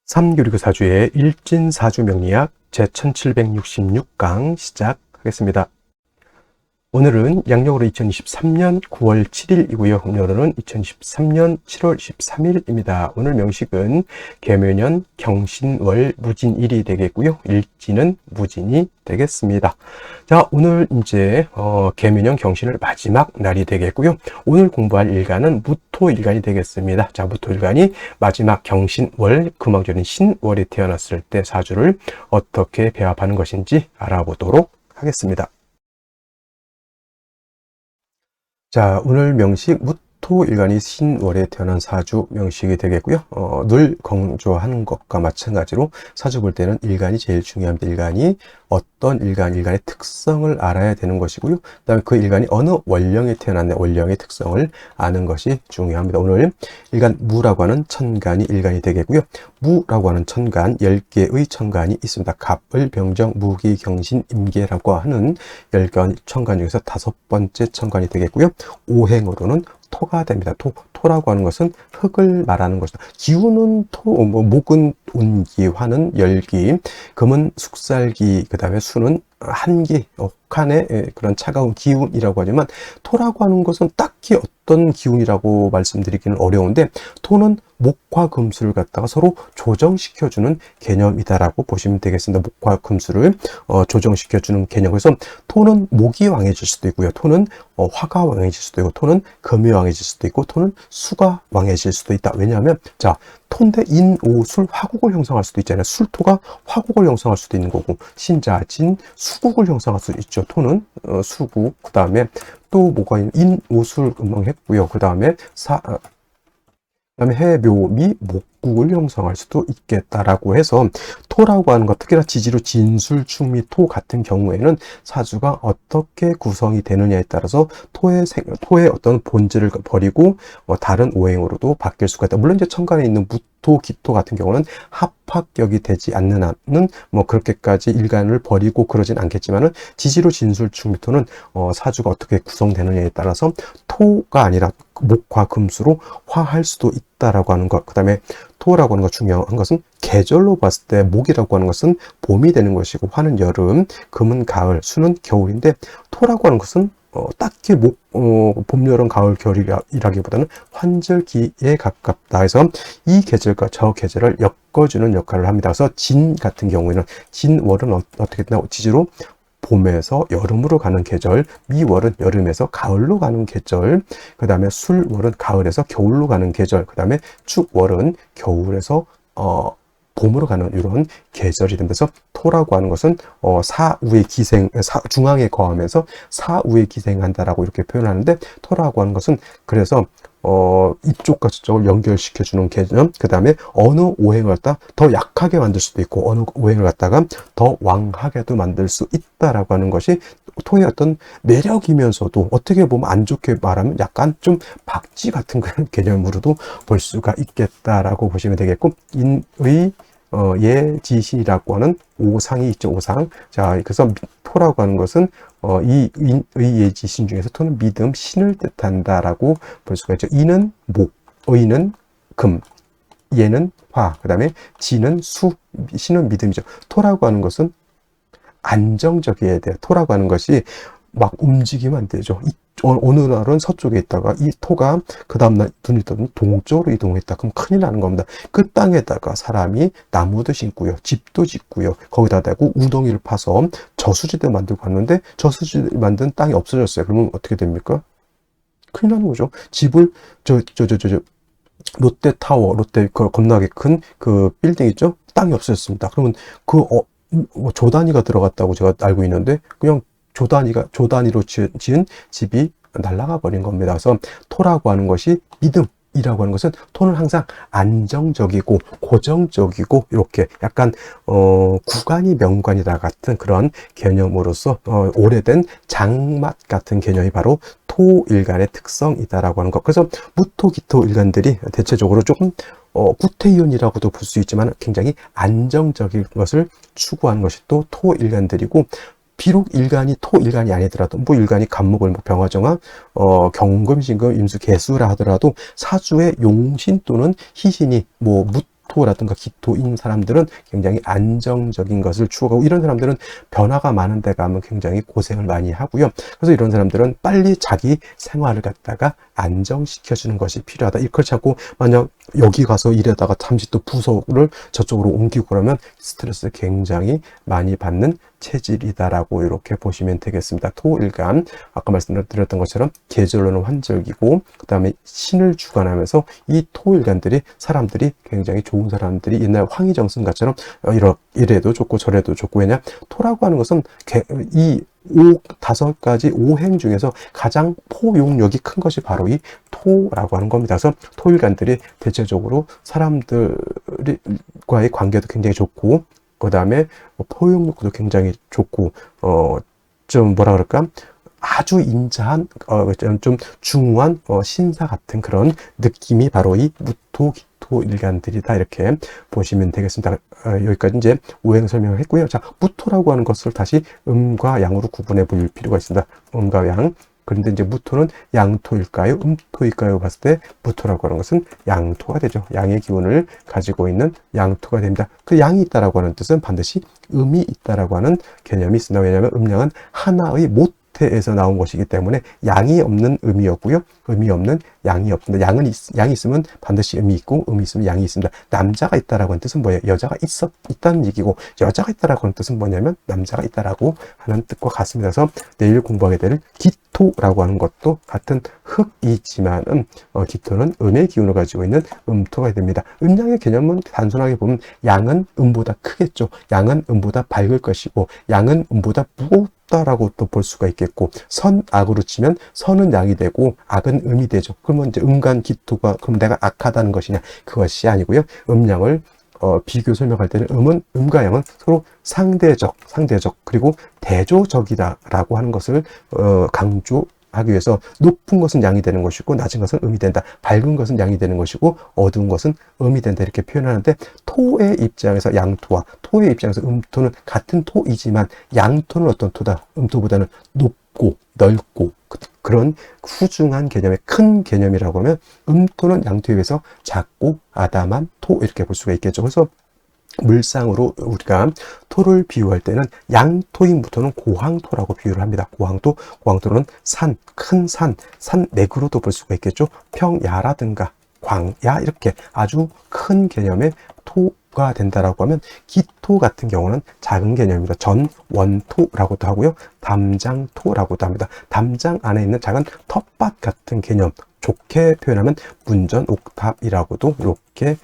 삼교리그 사주의 일진사주 명리학 제1766강 시작하겠습니다. 오늘은 양력으로 2023년 9월 7일이고요. 오늘은 2023년 7월 13일입니다. 오늘 명식은 계묘년 경신월 무진일이 되겠고요. 일진은 무진이 되겠습니다. 자, 오늘 이제 계묘년 경신월 마지막 날이 되겠고요. 오늘 공부할 일간은 무토일간이 되겠습니다. 자, 무토일간이 마지막 경신월, 금왕절인 신월이 태어났을 때 사주를 어떻게 배합하는 것인지 알아보도록 하겠습니다. 자, 오늘 명식 무토일간이 신월에 태어난 사주 명식이 되겠고요. 늘 강조하는 것과 마찬가지로 사주 볼 때는 일간이 제일 중요합니다. 일간이 어떤 일간의 특성을 알아야 되는 것이고요. 그 다음에 그 일간이 어느 원령에 태어났냐, 원령의 특성을 아는 것이 중요합니다. 오늘 일간 무라고 하는 천간이 일간이 되겠고요. 무라고 하는 천간, 10개의 천간이 있습니다. 갑을, 병정, 무기, 경신, 임계라고 하는 10개 천간 중에서 5번째 천간이 되겠고요. 오행으로는 토가 됩니다. 토라고 하는 것은 흙을 말하는 것이다. 기운은 목은 운기, 화는 열기, 금은 숙살기, 그 다음에 수는 한기, 옥한의 그런 차가운 기운이라고 하지만 토라고 하는 것은 딱히 어떤 기운이라고 말씀드리기는 어려운데, 토는 목과 금수를 갖다가 서로 조정시켜주는 개념이다라고 보시면 되겠습니다. 목과 금수를 조정시켜주는 개념. 그래서 토는 목이 왕해질 수도 있고요. 토는 화가 왕해질 수도 있고, 토는 금이 왕해질 수도 있고, 토는 수가 왕해질 수도 있다. 왜냐하면 자, 토인데 인, 오, 술, 화국을 형성할 수도 있잖아요. 술토가 화국을 형성할 수도 있는 거고, 신자, 진, 수국을 형성할 수 있죠. 토는 수국, 그 다음에 또 뭐가 있는 인, 오, 술 음명했고요. 그 다음에 해, 묘, 미, 목국을 형성할 수도 있겠다라고 해서 토라고 하는 것, 특히나 지지로 진술, 충미, 토 같은 경우에는 사주가 어떻게 구성이 되느냐에 따라서 토의 어떤 본질을 버리고 다른 오행으로도 바뀔 수가 있다. 물론 이제 천간에 있는 무토, 기토 같은 경우는 합합격이 되지 않는 한은 뭐 그렇게까지 일간을 버리고 그러진 않겠지만은 지지로 진술, 충미, 토는 사주가 어떻게 구성되느냐에 따라서 토가 아니라 목화, 금수로 화할 수도 있다라고 하는 것. 그 다음에 토라고 하는 것, 중요한 것은 계절로 봤을 때 목이라고 하는 것은 봄이 되는 것이고, 화는 여름, 금은 가을, 수는 겨울인데, 토라고 하는 것은 딱히 봄, 여름, 가을, 겨울이라기보다는 환절기에 가깝다 해서 이 계절과 저 계절을 엮어주는 역할을 합니다. 그래서 진 같은 경우에는, 진월은 어떻게 되나, 지지로 봄에서 여름으로 가는 계절, 미월은 여름에서 가을로 가는 계절, 그 다음에 술월은 가을에서 겨울로 가는 계절, 그 다음에 축월은 겨울에서 봄으로 가는 이런 계절이 되면서, 토라고 하는 것은 사우의 기생, 중앙에 거하면서 사우의 기생한다라고 이렇게 표현하는데, 토라고 하는 것은 그래서 이쪽과 저쪽을 연결시켜주는 개념, 그 다음에 어느 오행을 갖다 더 약하게 만들 수도 있고, 어느 오행을 갖다가 더 왕하게도 만들 수 있다라고 하는 것이 토의 어떤 매력이면서도, 어떻게 보면 안 좋게 말하면 약간 좀 박쥐 같은 그런 개념으로도 볼 수가 있겠다라고 보시면 되겠고, 인의 예지신이라고 하는 오상이 있죠. 오상. 자, 그래서 토라고 하는 것은 이 인의 예지신 중에서 토는 믿음, 신을 뜻한다라고 볼 수가 있죠. 인은 목, 의는 금, 예는 화, 그 다음에 지는 수, 신은 믿음이죠. 토라고 하는 것은 안정적이어야 돼요. 토라고 하는 것이 막 움직이면 안 되죠. 어느 날은 서쪽에 있다가 이 토가 그 다음날 눈이 뜨면 동쪽으로 이동했다. 그럼 큰일 나는 겁니다. 그 땅에다가 사람이 나무도 심고요, 집도 짓고요, 거기다 대고 우덩이를 파서 저수지대 만들고 갔는데 저수지대 만든 땅이 없어졌어요. 그러면 어떻게 됩니까? 큰일 나는 거죠. 집을 롯데타워, 롯데 겁나게 큰 그 빌딩 있죠? 땅이 없어졌습니다. 그러면 조 단위가 들어갔다고 제가 알고 있는데, 그냥 조 단위로 지은 집이 날아가 버린 겁니다. 그래서 토라고 하는 것이 믿음이라고 하는 것은, 토는 항상 안정적이고 고정적이고 이렇게 약간 구간이 명관이다 같은 그런 개념으로서 오래된 장맛 같은 개념이 바로 토일간의 특성이다라고 하는 것. 그래서 무토, 기토 일간들이 대체적으로 조금 구태의원이라고도 볼 수 있지만 굉장히 안정적인 것을 추구하는 것이 또 토일간들이고, 비록 일간이 토일간이 아니더라도, 뭐 일간이 간목을 병화정화, 경금, 신금, 임수, 개수라 하더라도 사주의 용신 또는 희신이 뭐 무토라든가 기토인 사람들은 굉장히 안정적인 것을 추구하고, 이런 사람들은 변화가 많은 데 가면 굉장히 고생을 많이 하고요. 그래서 이런 사람들은 빨리 자기 생활을 갖다가 안정시켜주는 것이 필요하다. 그렇지 않고 만약 여기 가서 일하다가 잠시 또 부서를 저쪽으로 옮기고 그러면 스트레스 굉장히 많이 받는 체질이다라고 이렇게 보시면 되겠습니다. 토일간, 아까 말씀드렸던 것처럼 계절로는 환절기고, 그 다음에 신을 주관하면서 이 토일간들이 사람들이 굉장히 좋은 사람들이 옛날 황희정승가처럼 이래도 좋고 저래도 좋고, 왜냐 토라고 하는 것은 이 다섯 가지 오행 중에서 가장 포용력이 큰 것이 바로 이 토라고 하는 겁니다. 그래서 토일간들이 대체적으로 사람들과의 관계도 굉장히 좋고, 그 다음에 포용력도 굉장히 좋고, 좀 뭐라 그럴까? 아주 인자한, 좀 중후한 신사 같은 그런 느낌이 바로 이 무토, 기토 일간들이다, 이렇게 보시면 되겠습니다. 여기까지 이제 오행 설명을 했고요. 자, 무토라고 하는 것을 다시 음과 양으로 구분해 볼 필요가 있습니다. 음과 양. 그런데 이제 무토는 양토일까요? 음토일까요? 봤을 때 무토라고 하는 것은 양토가 되죠. 양의 기운을 가지고 있는 양토가 됩니다. 그 양이 있다라고 하는 뜻은 반드시 음이 있다라고 하는 개념이 있습니다. 왜냐하면 음양은 하나의 모태에서 나온 것이기 때문에 양이 없는 음이었고요. 음이 없는 양이 없습니다. 양이 있으면 반드시 음이 있고, 음이 있으면 양이 있습니다. 남자가 있다라고 하는 뜻은 뭐예요? 여자가 있다는 얘기고, 여자가 있다라고 하는 뜻은 뭐냐면 남자가 있다라고 하는 뜻과 같습니다. 그래서 내일 공부하게 될 기토라고 하는 것도 같은 흙이지만은, 기토는 음의 기운을 가지고 있는 음토가 됩니다. 음양의 개념은 단순하게 보면 양은 음보다 크겠죠. 양은 음보다 밝을 것이고, 양은 음보다 무겁다라고 또 볼 수가 있겠고, 선악으로 치면 선은 양이 되고 악은 음이 되죠. 그러면 이제 음간 기토가, 그럼 내가 악하다는 것이냐? 그것이 아니고요. 음양을 비교 설명할 때는 음과 양은 서로 상대적, 그리고 대조적이다라고 하는 것을 강조하기 위해서 높은 것은 양이 되는 것이고 낮은 것은 음이 된다. 밝은 것은 양이 되는 것이고 어두운 것은 음이 된다. 이렇게 표현하는데, 토의 입장에서 양토와 토의 입장에서 음토는 같은 토이지만 양토는 어떤 토다? 음토보다는 높고 넓고 그런 후중한 개념의 큰 개념이라고 하면, 음토는 양토에 비해서 작고 아담한 토, 이렇게 볼 수가 있겠죠. 그래서 물상으로 우리가 토를 비유할 때는 양토인 무토는 고황토라고 비유를 합니다. 고황토는 큰 산맥으로도 볼 수가 있겠죠. 평야라든가 광야, 이렇게 아주 큰 개념의 토가 된다라고 하면, 기토 같은 경우는 작은 개념입니다. 전원토라고도 하고요. 담장토라고도 합니다. 담장 안에 있는 작은 텃밭 같은 개념, 좋게 표현하면 문전옥탑이라고도 이렇게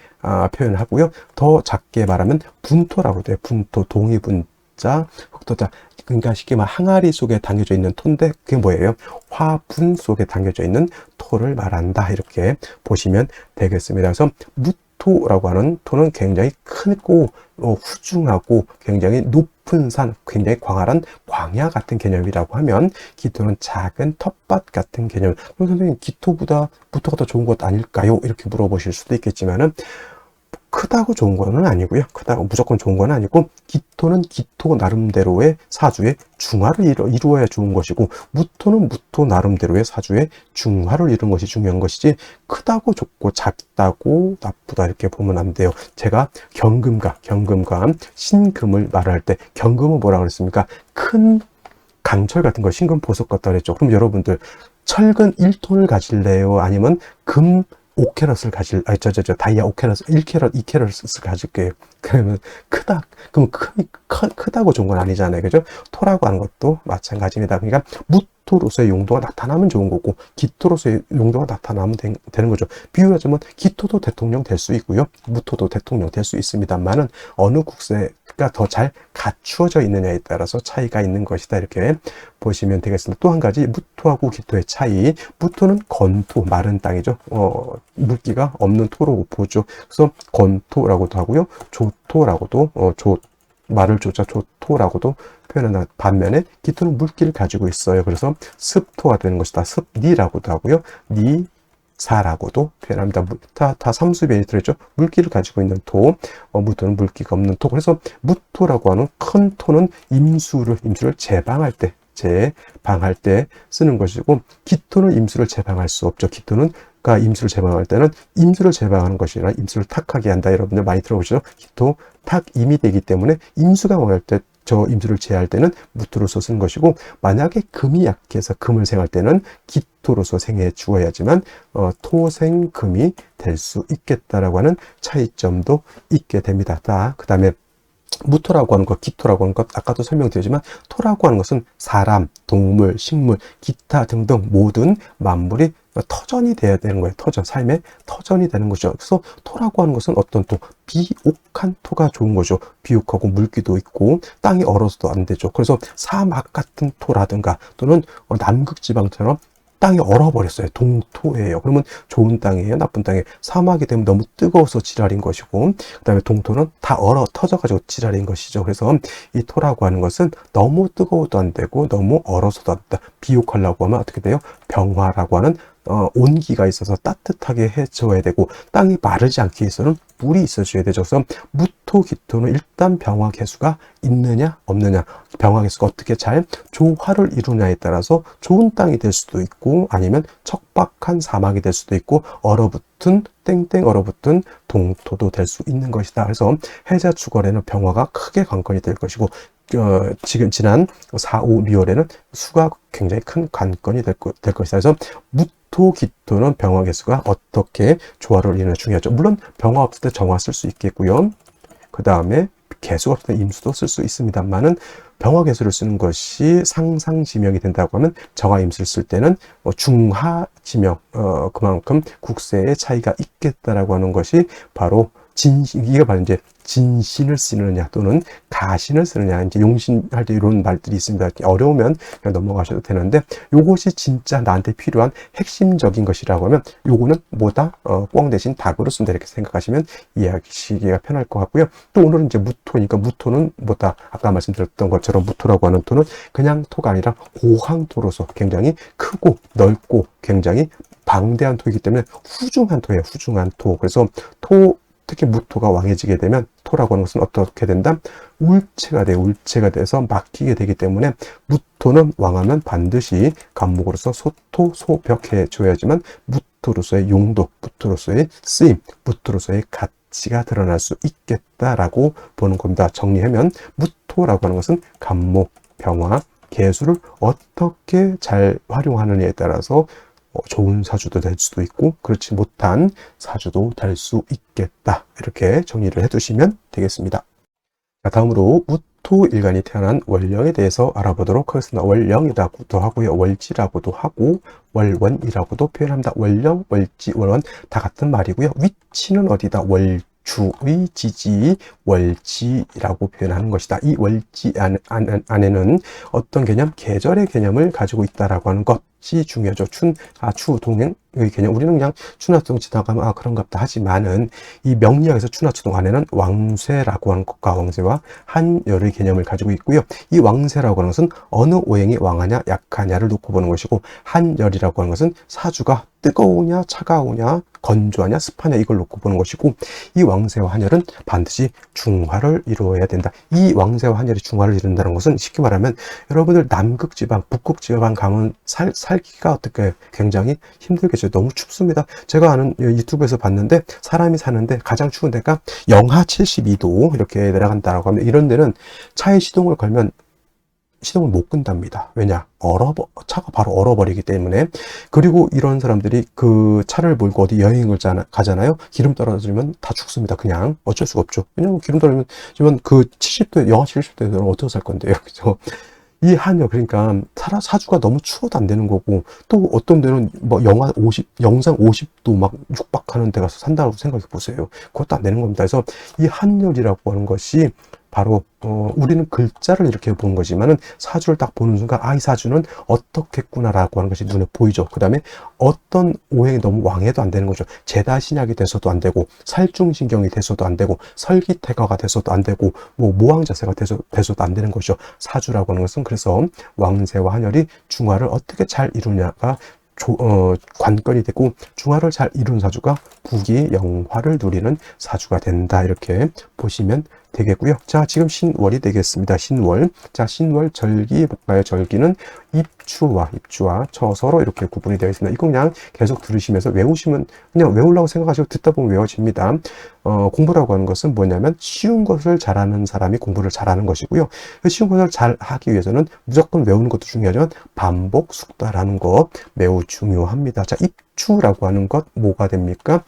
표현하고요. 더 작게 말하면 분토라고도 해요. 분토, 동이분자, 흑토자. 그러니까 쉽게 말하면 항아리 속에 담겨져 있는 토인데, 그게 뭐예요? 화분 속에 담겨져 있는 토를 말한다, 이렇게 보시면 되겠습니다. 그래서 무토라고 하는 토는 굉장히 크고 후중하고 굉장히 높은 산, 굉장히 광활한 광야 같은 개념이라고 하면, 기토는 작은 텃밭 같은 개념. 그럼 선생님, 기토보다 무토가 더 좋은 것 아닐까요? 이렇게 물어보실 수도 있겠지만은, 크다고 좋은 거는 아니고요. 크다고 무조건 좋은 건 아니고, 기토는 기토 나름대로의 사주의 중화를 이루어야 좋은 것이고, 무토는 무토 나름대로의 사주의 중화를 이루는 것이 중요한 것이지, 크다고 좋고 작다고 나쁘다 이렇게 보면 안 돼요. 제가 경금과 신금을 말할 때, 경금은 뭐라 그랬습니까? 큰 강철 같은 걸 신금 보석 같다 그랬죠. 그럼 여러분들, 철근 1톤을 가질래요? 아니면 금 5캐럿을 다이아 5캐럿, 1캐럿, 2캐럿을 가질게요. 그러면 그럼 크다고 좋은 건 아니잖아요. 그죠? 토라고 하는 것도 마찬가지입니다. 그러니까 무토로서의 용도가 나타나면 좋은 거고, 기토로서의 용도가 나타나면 되는 거죠. 비유하자면, 기토도 대통령 될 수 있고요. 무토도 대통령 될 수 있습니다만은, 어느 국세가 더 잘 갖추어져 있느냐에 따라서 차이가 있는 것이다. 이렇게 보시면 되겠습니다. 또 한 가지, 무토하고 기토의 차이. 무토는 건토, 마른 땅이죠. 물기가 없는 토로 보죠. 그래서 건토라고도 하고요. 조토라고도, 말을 조자 조토라고도 표현하는 반면에, 기토는 물기를 가지고 있어요. 그래서 습토가 되는 것이다. 습니라고도 하고요. 니사라고도 표현합니다. 다 삼수변이 들어있죠. 물기를 가지고 있는 토, 무토는 물기가 없는 토. 그래서 무토라고 하는 큰 토는 임수를 제방할 때 쓰는 것이고, 기토는 임수를 제방할 수 없죠. 기토는 가 임수를 제방할 때는 임수를 제방하는 것이 아니라 임수를 탁하게 한다. 여러분들 많이 들어보시죠? 기토, 탁, 임이 되기 때문에 임수가 망할 때 저 임수를 제할 때는 무토로서 쓰는 것이고, 만약에 금이 약해서 금을 생할 때는 기토로서 생해 주어야지만 토생금이 될 수 있겠다라고 하는 차이점도 있게 됩니다. 그 다음에 무토라고 하는 것, 기토라고 하는 것, 아까도 설명드렸지만 토라고 하는 것은 사람, 동물, 식물, 기타 등등 모든 만물이 터전이 돼야 되는 거예요. 터전, 삶의 터전이 되는 거죠. 그래서 토라고 하는 것은 어떤 또 비옥한 토가 좋은 거죠. 비옥하고 물기도 있고 땅이 얼어서도 안 되죠. 그래서 사막 같은 토라든가 또는 남극지방처럼 땅이 얼어버렸어요. 동토예요. 그러면 좋은 땅이에요? 나쁜 땅이에요? 사막이 되면 너무 뜨거워서 지랄인 것이고, 그 다음에 동토는 다 얼어 터져가지고 지랄인 것이죠. 그래서 이 토라고 하는 것은 너무 뜨거워도 안 되고 너무 얼어서도 안 된다. 비옥하려고 하면 어떻게 돼요? 병화라고 하는 온기가 있어서 따뜻하게 해줘야 되고, 땅이 마르지 않게 위해서는 물이 있어줘야 되죠. 그래서 무토, 기토는 일단 병화 개수가 있느냐 없느냐, 병화 개수가 어떻게 잘 조화를 이루냐에 따라서 좋은 땅이 될 수도 있고 아니면 척박한 사막이 될 수도 있고 얼어붙은 땡땡 얼어붙은 동토도 될 수 있는 것이다. 그래서 해자 축월에는 병화가 크게 관건이 될 것이고, 지금 지난 4, 5, 6월에는 수가 굉장히 큰 관건이 될 것이다. 그래서 무토, 기토는 병화 개수가 어떻게 조화를 이루느냐 중요하죠. 물론 병화 없을 때 정화 쓸 수 있겠고요. 그 다음에 개수가 없을 때 임수도 쓸 수 있습니다만은 병화 개수를 쓰는 것이 상상지명이 된다고 하면 정화 임수를 쓸 때는 중하지명, 그만큼 국세의 차이가 있겠다라고 하는 것이 바로 이게 바로 이제 진신을 쓰느냐 또는 가신을 쓰느냐, 이제 용신할 때 이런 말들이 있습니다. 어려우면 그냥 넘어가셔도 되는데, 요것이 진짜 나한테 필요한 핵심적인 것이라고 하면 요거는 뭐다? 꽝 대신 닭으로 쓴다, 이렇게 생각하시면 이해하시기가 편할 것 같고요. 또 오늘은 이제 무토니까 무토는 뭐다? 아까 말씀드렸던 것처럼 무토라고 하는 토는 그냥 토가 아니라 고황토로서 굉장히 크고 넓고 굉장히 방대한 토이기 때문에 후중한 토예요. 후중한 토. 그래서 특히 무토가 왕해지게 되면 토라고 하는 것은 어떻게 된다? 울체가 돼요. 울체가 돼서 막히게 되기 때문에 무토는 왕하면 반드시 간목으로서 소토, 소벽해 줘야지만 무토로서의 용도, 무토로서의 쓰임, 무토로서의 가치가 드러날 수 있겠다라고 보는 겁니다. 정리하면 무토라고 하는 것은 간목, 병화, 개수를 어떻게 잘 활용하느냐에 따라서 좋은 사주도 될 수도 있고 그렇지 못한 사주도 될 수 있겠다. 이렇게 정리를 해두시면 되겠습니다. 자, 다음으로 무토일간이 태어난 월령에 대해서 알아보도록 하겠습니다. 월령이라고도 하고요. 월지라고도 하고 월원이라고도 표현합니다. 월령, 월지, 월원 다 같은 말이고요. 위치는 어디다? 주의 지지 월지라고 표현하는 것이다. 이 월지 안에는 어떤 개념? 계절의 개념을 가지고 있다라고 하는 것이 중요하죠. 추동행의 개념. 우리는 그냥 추나추동 지나가면 그런갑다 하지만은 이 명리학에서 추나추동 안에는 왕쇠라고 하는 것과 왕쇠와 한열의 개념을 가지고 있고요. 이 왕쇠라고 하는 것은 어느 오행이 왕하냐 약하냐를 놓고 보는 것이고, 한열이라고 하는 것은 사주가 뜨거우냐 차가우냐 건조하냐 습하냐 이걸 놓고 보는 것이고, 이 왕쇠와 한열은 반드시 중화를 이루어야 된다. 이 왕쇠와 한열이 중화를 이룬다는 것은 쉽게 말하면 여러분들 남극지방, 북극지방 가면 살기가 어떻게 굉장히 힘들겠죠. 너무 춥습니다. 제가 아는 유튜브에서 봤는데 사람이 사는데 가장 추운 데가 영하 72도 이렇게 내려간다라고 하면, 이런 데는 차에 시동을 걸면 시동을 못 끈답니다. 왜냐? 차가 바로 얼어버리기 때문에. 그리고 이런 사람들이 그 차를 몰고 어디 여행을 가잖아요. 기름 떨어지면 다 죽습니다. 그냥 어쩔 수가 없죠. 왜냐면 기름 떨어지면 그 70도, 영하 70도에서는 어떻게 살 건데요. 그죠? 이 한여, 그러니까 사주가 너무 추워도 안 되는 거고, 또 어떤 데는 뭐 영상 50도 막 육박하는 데 가서 산다고 생각해 보세요. 그것도 안 되는 겁니다. 그래서 이 한열이라고 하는 것이 바로 우리는 글자를 이렇게 보는 거지만은 사주를 딱 보는 순간 이 사주는 어떻겠구나라고 하는 것이 눈에 보이죠. 그 다음에 어떤 오행이 너무 왕해도 안 되는 거죠. 제다신약이 돼서도 안 되고, 살중신경이 돼서도 안 되고, 설기태거가 돼서도 안 되고, 뭐 모왕자세가 돼서도 안 되는 것이죠. 사주라고 하는 것은. 그래서 왕세와 한열이 중화를 어떻게 잘 이루냐가 관건이 되고, 중화를 잘 이룬 사주가 부귀 영화를 누리는 사주가 된다, 이렇게 보시면 되겠고요. 자, 지금 신월이 되겠습니다. 신월. 자, 신월 절기 볼까요? 절기는 입추와 처서로 이렇게 구분이 되어 있습니다. 이거 그냥 계속 들으시면서 외우시면 그냥 외우려고 생각하시고 듣다 보면 외워집니다. 공부라고 하는 것은 뭐냐면 쉬운 것을 잘하는 사람이 공부를 잘하는 것이고요. 쉬운 것을 잘 하기 위해서는 무조건 외우는 것도 중요하지만 반복 숙달하는 것 매우 중요합니다. 자, 입추라고 하는 것 뭐가 됩니까?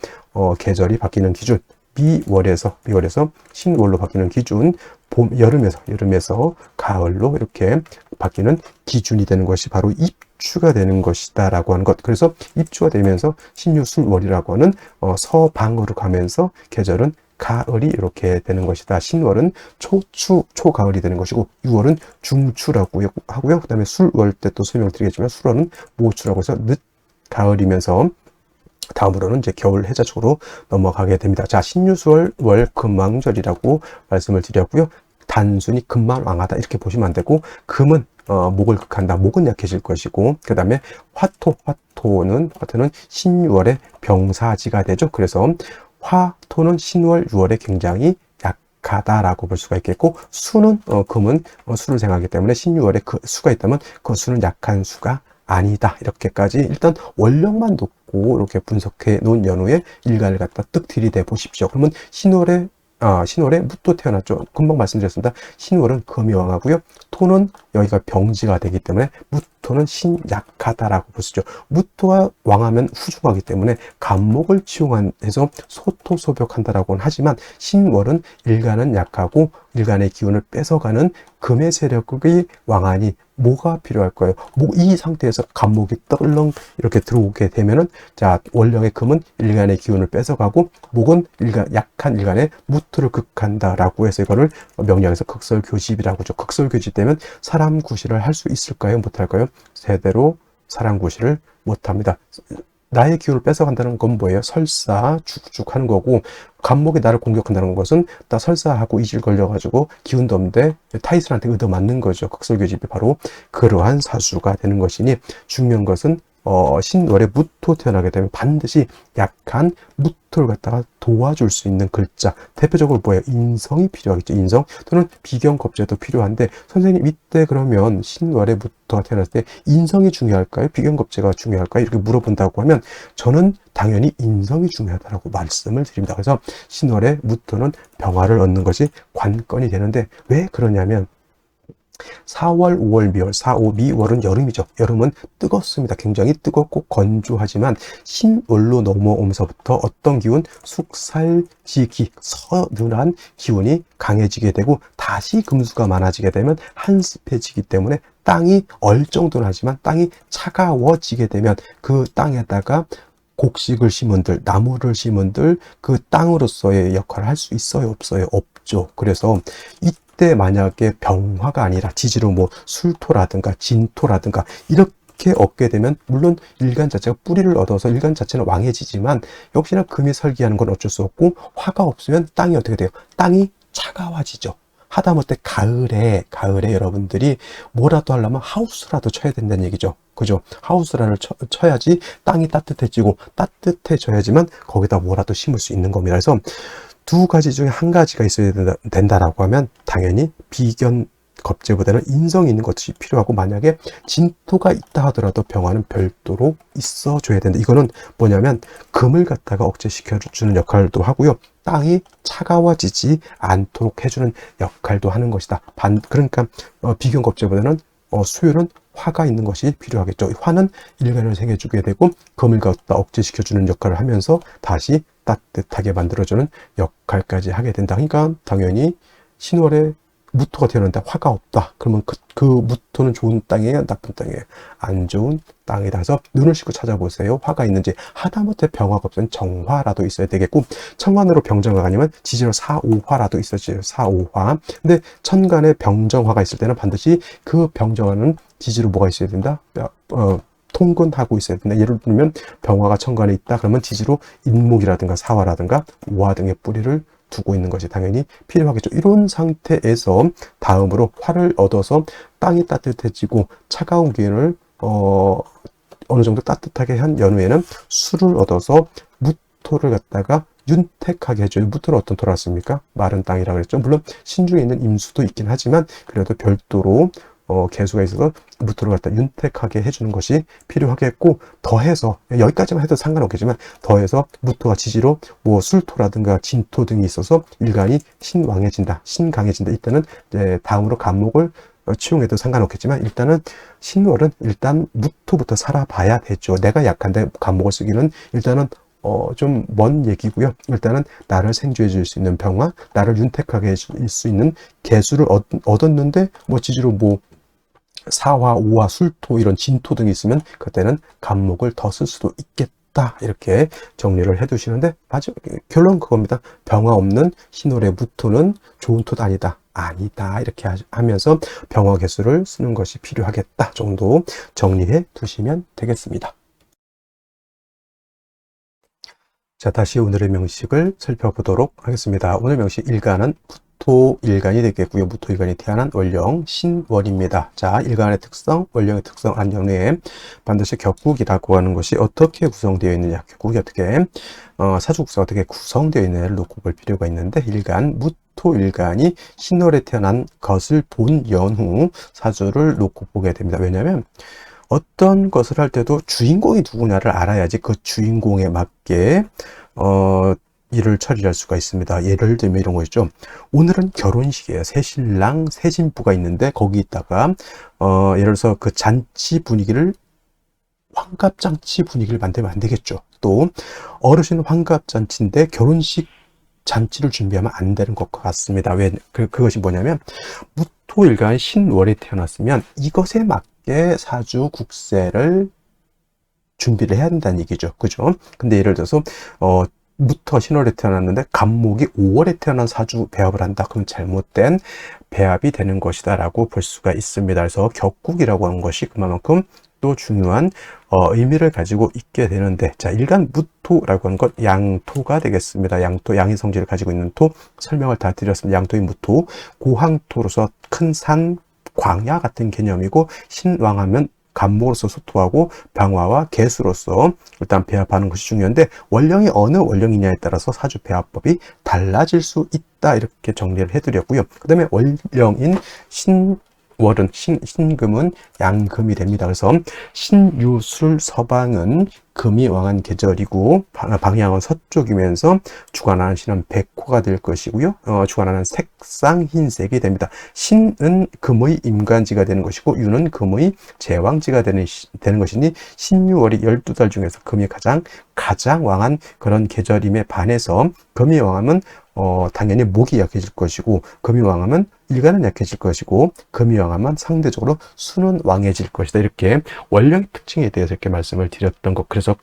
계절이 바뀌는 기준. 미월에서 신월로 바뀌는 기준, 여름에서 가을로 이렇게 바뀌는 기준이 되는 것이 바로 입추가 되는 것이다 라고 하는 것. 그래서 입추가 되면서 신유술월이라고 하는 서방으로 가면서 계절은 가을이 이렇게 되는 것이다. 신월은 초가을이 되는 것이고 6월은 중추라고 하고요. 그 다음에 술월 때 또 설명을 드리겠지만 술월은 모추라고 해서 늦가을이면서 다음으로는 이제 겨울 해자축으로 넘어가게 됩니다. 자, 신유수월 금왕절이라고 말씀을 드렸고요. 단순히 금만 왕하다 이렇게 보시면 안 되고 금은 목을 극한다. 목은 약해질 것이고 그 다음에 화토는 신유월의 병사지가 되죠. 그래서 화토는 신월 6월에 굉장히 약하다라고 볼 수가 있겠고 수는 금은 수를 생각하기 때문에 신유월에 그 수가 있다면 그 수는 약한 수가 아니다. 이렇게까지 일단 원령만 놓고 이렇게 분석해 놓은 연후에 일간을 갖다 뜩 들이대 보십시오. 그러면 신월에 무토 태어났죠. 금방 말씀드렸습니다. 신월은 금이 왕하고요. 토는 여기가 병지가 되기 때문에 무토는 신약하다라고 볼 수 있죠. 무토가 왕하면 후중하기 때문에 간목을 치용해서 소토소벽한다라고는 하지만 신월은 일간은 약하고 일간의 기운을 뺏어가는 금의 세력이 왕하니 뭐가 필요할 거예요? 이 상태에서 간목이 떨렁 이렇게 들어오게 되면은 자, 원령의 금은 일간의 기운을 뺏어가고 목은 약한 일간의 무토를 극한다라고 해서 이거를 명리학에서 극설교집이라고 하죠. 극설교집 되면 사람 구실을 할 수 있을까요? 못할까요? 제대로 사람 구실을 못합니다. 나의 기운을 뺏어간다는 건 뭐예요? 설사, 죽죽 하는 거고, 간목이 나를 공격한다는 것은 나 설사하고 이질 걸려가지고 기운도 없는데 타이슨한테 얻어맞는 거죠. 극설교집이 바로 그러한 사수가 되는 것이니 중요한 것은 신월에 무토 태어나게 되면 반드시 약한 무토를 갖다가 도와줄 수 있는 글자. 대표적으로 뭐예요? 인성이 필요하겠죠. 인성 또는 비견겁제도 필요한데 선생님 이때 그러면 신월에 무토가 태어났을 때 인성이 중요할까요? 비견겁제가 중요할까요? 이렇게 물어본다고 하면 저는 당연히 인성이 중요하다고 말씀을 드립니다. 그래서 신월에 무토는 병화를 얻는 것이 관건이 되는데 왜 그러냐면 4월, 5월, 미월, 4, 5, 미월은 여름이죠. 여름은 뜨겁습니다. 굉장히 뜨겁고 건조하지만 신월로 넘어오면서부터 어떤 기운? 숙살지기, 서늘한 기운이 강해지게 되고 다시 금수가 많아지게 되면 한습해지기 때문에 땅이 얼정도는 하지만 땅이 차가워지게 되면 그 땅에다가 곡식을 심은들, 나무를 심은들 그 땅으로서의 역할을 할 수 있어요? 없어요? 없죠. 그래서 이때 만약에 병화가 아니라 지지로 뭐 술토라든가 진토라든가 이렇게 얻게 되면 물론 일간 자체가 뿌리를 얻어서 일간 자체는 왕해지지만 역시나 금이 설기하는 건 어쩔 수 없고 화가 없으면 땅이 어떻게 돼요? 땅이 차가워지죠. 하다못해 가을에 여러분들이 뭐라도 하려면 하우스라도 쳐야 된다는 얘기죠. 그죠? 하우스라를 쳐야지 땅이 따뜻해지고 따뜻해져야지만 거기다 뭐라도 심을 수 있는 겁니다. 그래서 두 가지 중에 한 가지가 있어야 된다라고 하면 당연히 비견 겁제보다는 인성이 있는 것이 필요하고 만약에 진토가 있다 하더라도 병화는 별도로 있어줘야 된다. 이거는 뭐냐면 금을 갖다가 억제시켜주는 역할도 하고요. 땅이 차가워지지 않도록 해주는 역할도 하는 것이다. 그러니까 비견 겁제보다는 수요는 화가 있는 것이 필요하겠죠. 화는 일간을 생겨주게 되고 금을 갖다 억제시켜주는 역할을 하면서 다시 따뜻하게 만들어주는 역할까지 하게 된다. 그러니까 당연히 신월에 무토가 태어났는데 화가 없다. 그러면 그 무토는 좋은 땅이에요? 나쁜 땅이에요? 안 좋은 땅이다. 그래서 눈을 씻고 찾아보세요. 화가 있는지. 하다못해 병화가 없으면 정화라도 있어야 되겠고 천간으로 병정화가 아니면 지지로 사오화라도 있어야죠. 사오화. 근데 천간에 병정화가 있을 때는 반드시 그 병정화는 지지로 뭐가 있어야 된다? 통근하고 있어야 된다. 예를 들면 병화가 천간에 있다. 그러면 지지로 인목이라든가 사화라든가 오화 등의 뿌리를 두고 있는 것이 당연히 필요하겠죠. 이런 상태에서 다음으로 화를 얻어서 땅이 따뜻해지고 차가운 기운을 어느 정도 따뜻하게 한 연후에는 수를 얻어서 무토를 갖다가 윤택하게 해줘요. 무토는 어떤 토라고 했습니까? 마른 땅이라고 그랬죠. 물론 신중에 있는 임수도 있긴 하지만 그래도 별도로 개수가 있어서 무토를 갖다 윤택하게 해주는 것이 필요하겠고, 더해서 여기까지만 해도 상관없겠지만 더해서 무토가 지지로 뭐 술토라든가 진토 등이 있어서 일간이 신왕해진다, 신강해진다. 이때는 다음으로 간목을 치용해도 상관없겠지만 일단은 신월은 일단 무토부터 살아봐야 되죠. 내가 약한데 간목을 쓰기는 일단은 좀 먼 얘기고요. 일단은 나를 생주해 줄 수 있는 병화, 나를 윤택하게 해줄 수 있는 개수를 얻었는데 뭐 지지로 뭐 사화, 오화, 술토 이런 진토 등이 있으면 그때는 간목을 더 쓸 수도 있겠다. 이렇게 정리를 해 두시는데 아주 결론 그겁니다. 병화 없는 신월의 무토는 좋은 토도 아니다. 아니다. 이렇게 하면서 병화 개수를 쓰는 것이 필요하겠다 정도 정리해 두시면 되겠습니다. 자, 다시 오늘의 명식을 살펴보도록 하겠습니다. 오늘 명식 일간은 무토일간이 되겠고요. 무토일간이 태어난 월령 신월입니다. 자, 일간의 특성, 월령의 특성 안정에 반드시 격국이라고 하는 것이 어떻게 구성되어 있느냐, 격국이 어떻게 사주국사가 어떻게 구성되어 있느냐를 놓고 볼 필요가 있는데, 일간 무토일간이 신월에 태어난 것을 본 연후 사주를 놓고 보게 됩니다. 왜냐하면 어떤 것을 할 때도 주인공이 누구냐를 알아야지 그 주인공에 맞게 일을 처리할 수가 있습니다. 예를 들면 이런 거 있죠. 오늘은 결혼식이에요. 새신랑 새신부가 있는데 거기다가 예를 들어서 그 잔치 분위기를 환갑잔치 분위기를 만들면 안 되겠죠. 또 어르신 환갑잔치인데 결혼식 잔치를 준비하면 안 되는 것 같습니다. 왜? 그것이 뭐냐면 무토일간 신월에 태어났으면 이것에 맞게 사주 국세를 준비를 해야 된다는 얘기죠. 그죠? 근데 예를 들어서 무토 신월에 태어났는데 간목이 5월에 태어난 사주 배합을 한다. 그럼 잘못된 배합이 되는 것이다 라고 볼 수가 있습니다. 그래서 격국이라고 하는 것이 그만큼 또 중요한 의미를 가지고 있게 되는데, 자, 일간 무토라고 하는 것 양토가 되겠습니다. 양토, 양의 성질을 가지고 있는 토 설명을 다 드렸습니다. 양토인 무토, 고항토로서 큰 산, 광야 같은 개념이고, 신왕하면 간목으로서 소토하고 병화와 개수로서 일단 배합하는 것이 중요한데, 월령이 어느 월령이냐에 따라서 사주 배합법이 달라질 수 있다. 이렇게 정리를 해드렸고요. 그 다음에 월령인 월은 신금은 양금이 됩니다. 그래서 신유술 서방은 금이 왕한 계절이고 방향은 서쪽이면서 주관하는 신은 백호가 될 것이고요. 주관하는 색상 흰색이 됩니다. 신은 금의 임간지가 되는 것이고 유는 금의 제왕지가 되는 것이니 신유월이 12달 중에서 금이 가장 왕한 그런 계절임에 반해서 금이 왕하면 당연히 목이 약해질 것이고, 금이 왕하면 일간은 약해질 것이고, 금이 왕하면 상대적으로 수는 왕해질 것이다. 이렇게 월령의 특징에 대해서 이렇게 말씀을 드렸던 것. 그래서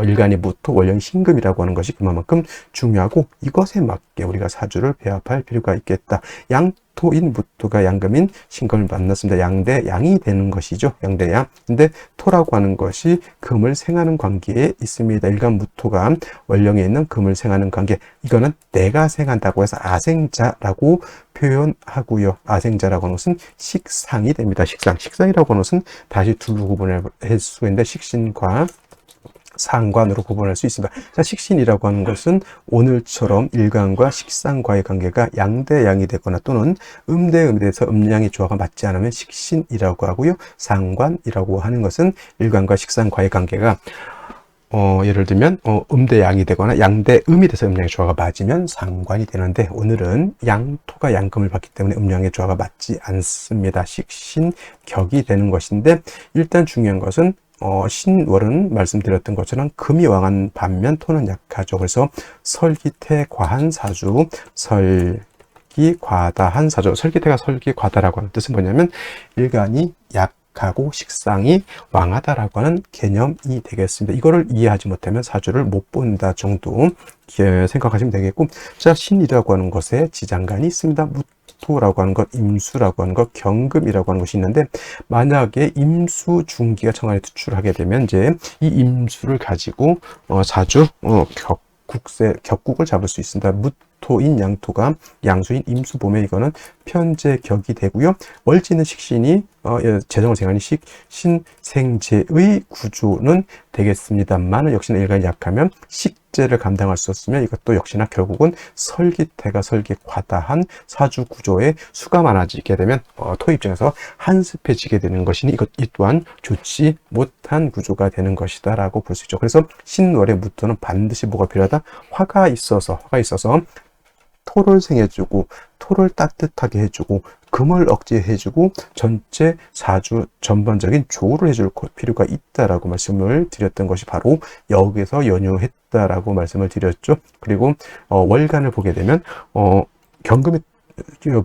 일간이 무토, 월령이 신금이라고 하는 것이 그만큼 중요하고, 이것에 맞게 우리가 사주를 배합할 필요가 있겠다. 양토인 무토가 양금인 신금을 만났습니다. 양대 양이 되는 것이죠. 양대 양. 근데 토라고 하는 것이 금을 생하는 관계에 있습니다. 일간 무토가 월령에 있는 금을 생하는 관계. 이거는 내가 생한다고 해서 아생자라고 표현하고요. 아생자라고 하는 것은 식상이 됩니다. 식상이라고 하는 것은 다시 둘로 구분할 수 있는데, 식신과 상관으로 구분할 수 있습니다. 자, 식신이라고 하는 것은 오늘처럼 일간과 식상과의 관계가 양대양이 되거나 또는 음대음대에서 음양의 조화가 맞지 않으면 식신이라고 하고요. 상관이라고 하는 것은 일간과 식상과의 관계가 예를 들면 음대양이 되거나 양대음이 돼서 음양의 조화가 맞으면 상관이 되는데, 오늘은 양토가 양금을 받기 때문에 음양의 조화가 맞지 않습니다. 식신격이 되는 것인데, 일단 중요한 것은 신월은 말씀드렸던 것처럼 금이 왕한 반면 토는 약하죠. 그래서 설기태 과한 사주, 설기과다한 사주. 설기태가 설기과다라고 하는 뜻은 뭐냐면 일간이 약하고 식상이 왕하다라고 하는 개념이 되겠습니다. 이거를 이해하지 못하면 사주를 못 본다 정도 생각하시면 되겠고, 자, 신이라고 하는 것에 지장간이 있습니다. 토라고 하는 것, 임수라고 하는 것, 경금이라고 하는 것이 있는데, 만약에 임수 중기가 청간에 투출하게 되면 이제 이 임수를 가지고 자주 격국을 잡을 수 있습니다. 무토인 양토가 양수인 임수 보면 이거는 편제격이 되고요. 월지는 식신이 재성을 생하니 식신생제의 구조는 되겠습니다만 역시나 일간이 약하면 식재를 감당할 수 없으면 이것도 역시나 결국은 설기태가 설기과다한 사주 구조에 수가 많아지게 되면 토 입장에서 한습해지게 되는 것이니 이 또한 좋지 못한 구조가 되는 것이다 라고 볼 수 있죠. 그래서 신월의 무토는 반드시 뭐가 필요하다? 화가 있어서 토를 생해주고 토를 따뜻하게 해주고 금을 억제해주고 전체 사주 전반적인 조우를 해줄 필요가 있다라고 말씀을 드렸던 것이 바로 여기서 연유했다라고 말씀을 드렸죠. 그리고 월간을 보게 되면 경금의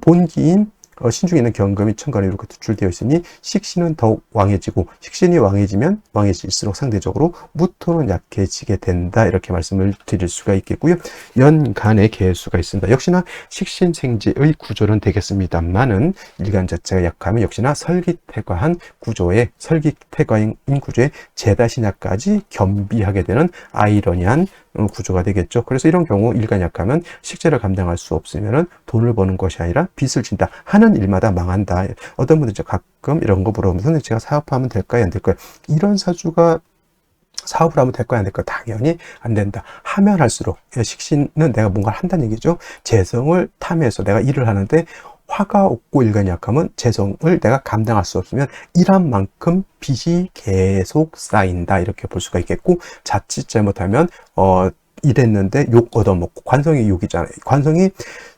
본기인 신중에 있는 경금이 천간에 이렇게 투출되어 있으니 식신은 더욱 왕해지고 식신이 왕해지면 왕해질수록 상대적으로 무토는 약해지게 된다 이렇게 말씀을 드릴 수가 있겠고요. 연간의 개수가 있습니다. 역시나 식신생제의 구조는 되겠습니다만은 일간 자체가 약하면 역시나 설기태과한 구조에 설기태과인 구조에 재다신약까지 겸비하게 되는 아이러니한 구조가 되겠죠. 그래서 이런 경우 일간 약하면 식재를 감당할 수 없으면은 돈을 버는 것이 아니라 빚을 진다. 하는 일마다 망한다. 어떤 분들 가끔 이런 거 물어보면 선생님 제가 사업하면 될까요? 안 될까요? 이런 사주가 사업을 하면 될까요? 안 될까요? 당연히 안 된다. 하면 할수록 식신은 내가 뭔가를 한다는 얘기죠. 재성을 탐해서 내가 일을 하는데 화가 없고 일간이 약하면 재성을 내가 감당할 수 없으면 일한 만큼 빚이 계속 쌓인다 이렇게 볼 수가 있겠고 자칫 잘못하면 일했는데 욕 얻어먹고 관성이 욕이잖아요. 관성이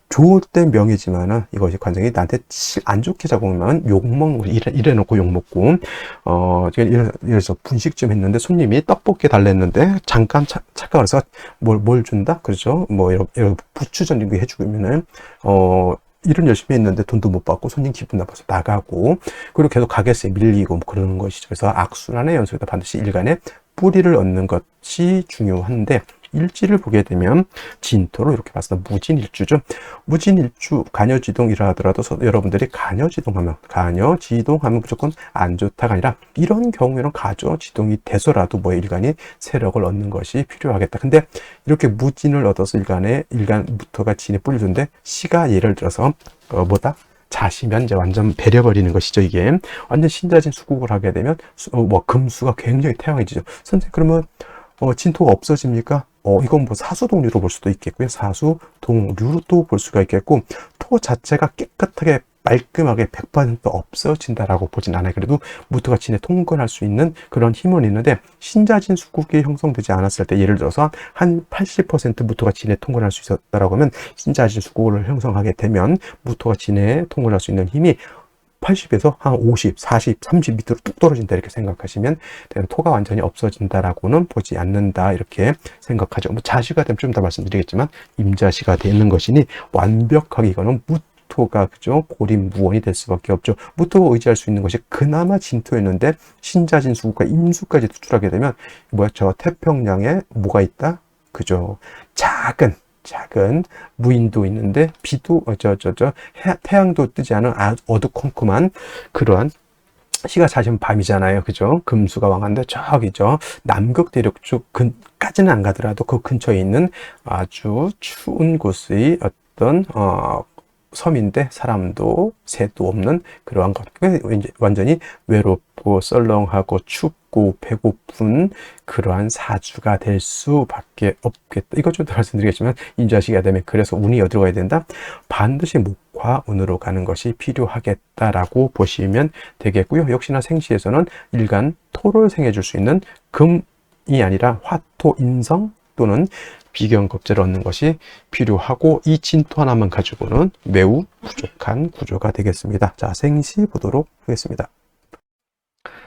좋을 땐 명예지만은 이것이 관성이 나한테 안 좋게 작용하면 욕먹고 이래놓고 욕먹고 예를 들어서 분식 좀 했는데 손님이 떡볶이 달랬는데 잠깐 착각을 해서 뭘 준다 그렇죠. 뭐 이런 부추 전거 해주면은 일은 열심히 했는데 돈도 못 받고 손님 기분 나빠서 나가고 그리고 계속 가게세에 밀리고 뭐 그러는 것이죠. 그래서 악순환의 연속이다. 반드시 일간의 뿌리를 얻는 것이 중요한데 일지를 보게 되면 진토로 이렇게 봤습니다. 무진일주죠. 무진일주 간여지동이라 하더라도 여러분들이 간여지동하면 무조건 안 좋다가 아니라 이런 경우에는 가저지동이 돼서라도 뭐 일간이 세력을 얻는 것이 필요하겠다. 근데 이렇게 무진을 얻어서 일간부터가 진에 뿌리는데 시가 예를 들어서 자시면 이제 완전 배려버리는 것이죠. 이게 완전 신자진 수국을 하게 되면 금수가 굉장히 태양해지죠. 선생님 그러면 진토가 없어집니까? 이건 뭐 사수동류로 볼 수도 있겠고요. 사수동류로 또 볼 수가 있겠고 토 자체가 깨끗하게 말끔하게 100% 없어진다라고 보진 않아요. 그래도 무토가 진에 통근할 수 있는 그런 힘은 있는데 신자진 수국이 형성되지 않았을 때 예를 들어서 한 80% 무토가 진에 통근할 수 있었다라고 하면 신자진 수국을 형성하게 되면 무토가 진에 통근할 수 있는 힘이 80에서 한 50, 40, 30 밑으로 뚝 떨어진다 이렇게 생각하시면 토가 완전히 없어진다라고는 보지 않는다 이렇게 생각하죠. 뭐 자시가 되면 좀 더 말씀드리겠지만 임자시가 되는 것이니 완벽하게 이거는 무토가 그죠 고림무원이 될 수밖에 없죠. 무토가 의지할 수 있는 것이 그나마 진토였는데 신자진 수국과 임수까지 투출하게 되면 저 태평양에 뭐가 있다? 그죠 작은 무인도 있는데 비도 태양도 뜨지 않은 어두컴컴한 그러한 시가 자신 밤이잖아요. 그죠? 금수가 왕한데 저기죠. 남극 대륙 쪽까지는 안 가더라도 그 근처에 있는 아주 추운 곳의 어떤 섬인데 사람도 새도 없는 그러한 것. 완전히 외롭고 썰렁하고 춥고 배고픈 그러한 사주가 될 수밖에 없겠다. 이것 좀 더 말씀드리겠지만 임자시기가 되면 그래서 운이 어디로 가야 된다? 반드시 목화운으로 가는 것이 필요하겠다라고 보시면 되겠고요. 역시나 생시에서는 일간 토를 생해줄 수 있는 금이 아니라 화토 인성 또는 비견겁제를 얻는 것이 필요하고 이 진토 하나만 가지고는 매우 부족한 구조가 되겠습니다. 자, 생시 보도록 하겠습니다.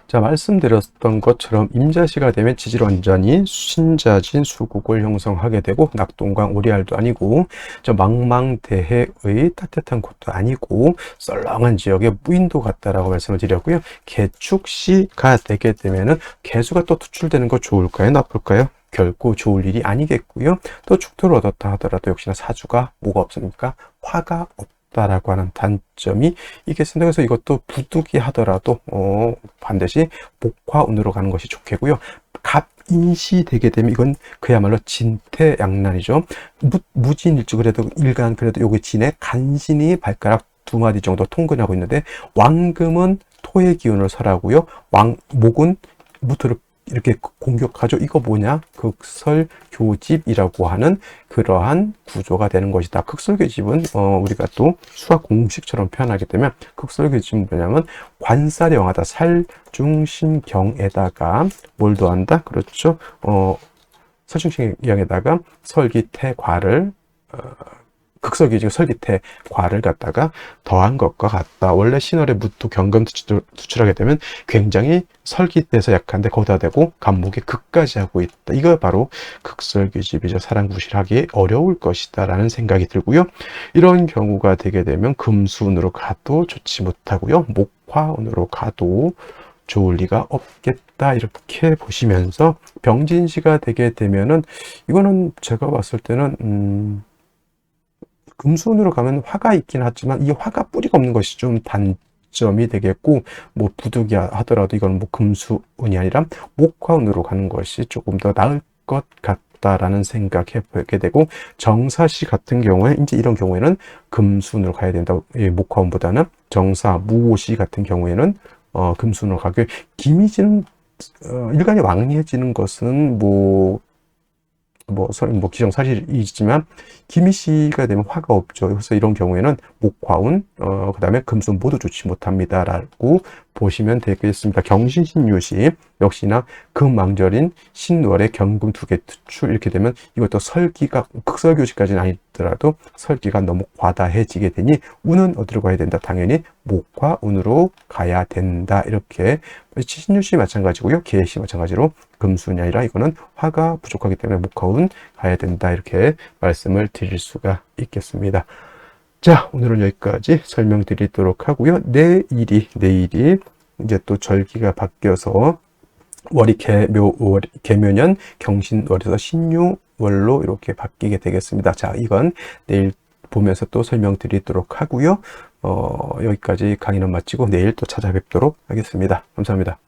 자, 말씀드렸던 것처럼 임자시가 되면 지질완전히 신자진 수국을 형성하게 되고 낙동강 오리알도 아니고 망망대해의 따뜻한 곳도 아니고 썰렁한 지역의 무인도 같다라고 말씀을 드렸고요. 개축시가 되게 되면은 개수가 또 투출되는 거 좋을까요? 나쁠까요? 결코 좋을 일이 아니겠고요. 또 축토를 얻었다 하더라도 역시나 사주가 뭐가 없습니까? 화가 없다라고 하는 단점이 있겠습니다. 그래서 이것도 부득이 하더라도 반드시 목화운으로 가는 것이 좋겠고요. 갑인시 되게 되면 이건 그야말로 진퇴양난이죠. 무진일주 그래도 일간 그래도 요기 진에 간신히 발가락 두 마디 정도 통근하고 있는데, 왕금은 토의 기운을 설하고요. 목은 무토를 이렇게 공격하죠. 이거 뭐냐? 극설교집이라고 하는 그러한 구조가 되는 것이다. 극설교집은 우리가 또 수학 공식처럼 표현하게 되면, 극설교집은 뭐냐면 관살이 영하다. 살중신경에다가 뭘 더한다? 그렇죠. 설중신경에다가 설기태과를 극설기지가 설기태 과를 갖다가 더한 것과 같다. 원래 신월에 무토 경금 투출하게 되면 굉장히 설기태에서 약한데 거기다 대고 간목에 극까지 하고 있다. 이거 바로 극설기집이죠. 사랑구실하기 어려울 것이다 라는 생각이 들고요. 이런 경우가 되게 되면 금수운으로 가도 좋지 못하고요. 목화운으로 가도 좋을 리가 없겠다. 이렇게 보시면서 병진시가 되게 되면은, 이거는 제가 봤을 때는 금수운으로 가면 화가 있긴 하지만 이 화가 뿌리가 없는 것이 좀 단점이 되겠고, 뭐 부득이 하더라도 이건 뭐 금수운이 아니라 목화운으로 가는 것이 조금 더 나을 것 같다라는 생각해 보게 되고, 정사시 같은 경우에 이제 이런 경우에는 금수운으로 가야 된다. 목화운보다는 정사 무오시 같은 경우에는 금수운으로 가게. 김이지는 일간이 왕리해지는 것은 기정사실이지만 김희씨가 되면 화가 없죠. 그래서 이런 경우에는 목화운, 그 다음에 금수운 모두 좋지 못합니다라고 보시면 되겠습니다. 경신신유시 역시나 금왕절인 신월에 경금 2개 투출, 이렇게 되면 이것도 설기가 극설교시까지는 아니더라도 설기가 너무 과다해지게 되니 운은 어디로 가야 된다? 당연히 목화운으로 가야 된다. 이렇게 신유시 마찬가지고요. 계시 마찬가지로 금수운이 아니라 이거는 화가 부족하기 때문에 목화운 가야 된다. 이렇게 말씀을 드릴 수가 있겠습니다. 자, 오늘은 여기까지 설명드리도록 하고요. 내일이 이제 또 절기가 바뀌어서 월이 개묘년 경신월에서 신유월로 이렇게 바뀌게 되겠습니다. 자, 이건 내일 보면서 또 설명드리도록 하고요. 여기까지 강의는 마치고 내일 또 찾아뵙도록 하겠습니다. 감사합니다.